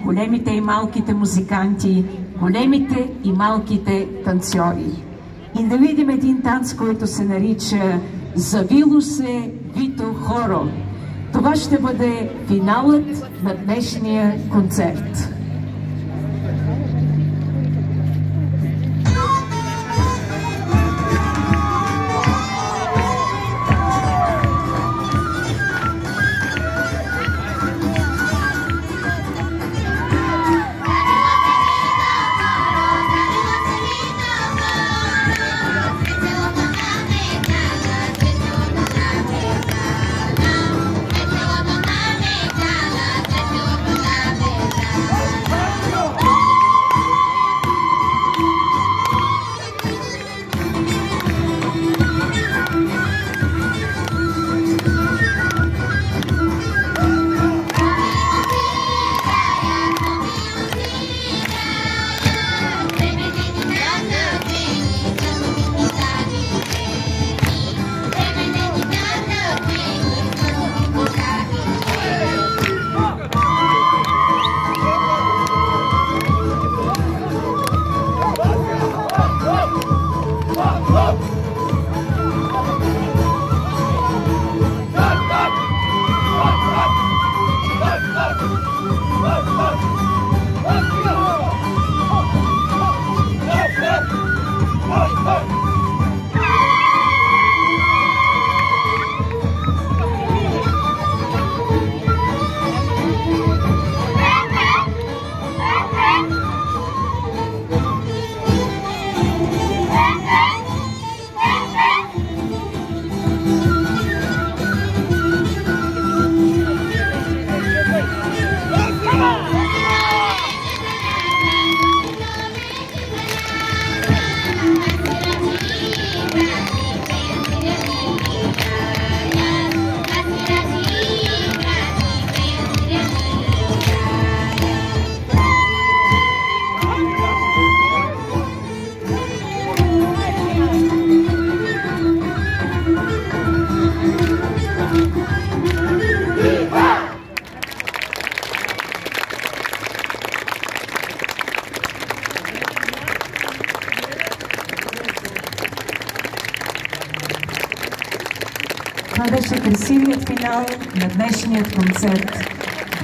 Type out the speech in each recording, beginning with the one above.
големите и малките музиканти, големите и малките танцори. И да видим един танц, който се нарича "Завило се Вито Хоро". Това ще бъде финалът на днешния концерт. Това беше красивият финал на днешният концерт.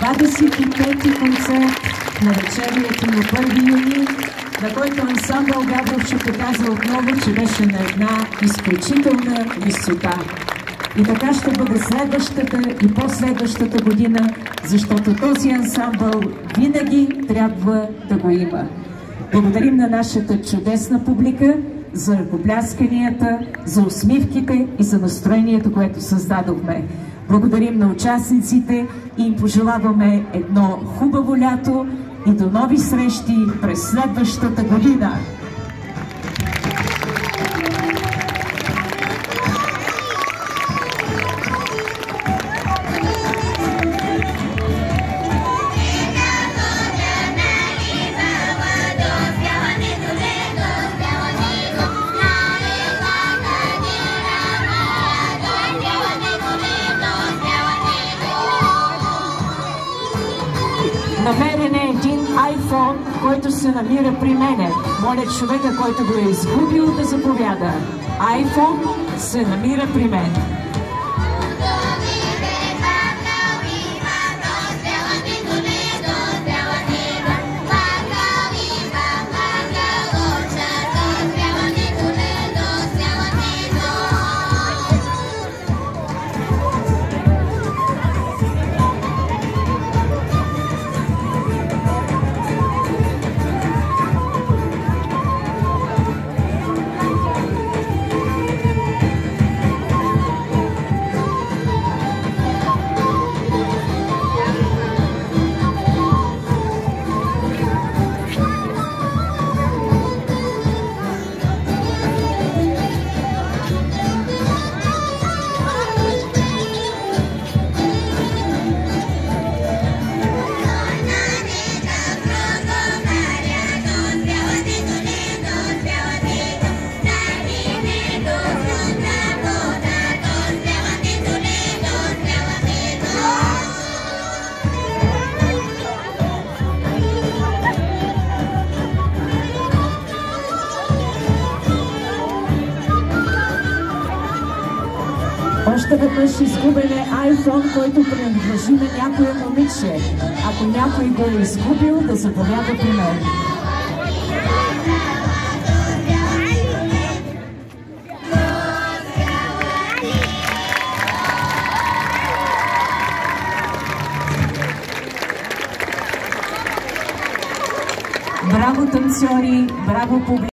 25-ти концерт на вечерието на 1 юни, на който ансамбъл Габров ще показва отново, че беше на една изключителна висота. И така ще бъде следващата и последващата година, защото този ансамбъл винаги трябва да го има. Благодарим на нашата чудесна публика за ръкоплясканията, за усмивките и за настроението, което създадохме. Благодарим на участниците и им пожелаваме едно хубаво лято и до нови срещи през следващата година. Намерен е един iPhone, който се намира при мене. Моля човека, който го е изгубил, да заповяда. iPhone се намира при мен. Още веднъж изгубен е iPhone, който принадлежи на някоя момиче. Ако някой го е изгубил, да заповяда при мен. Браво, танцори! Браво, публика!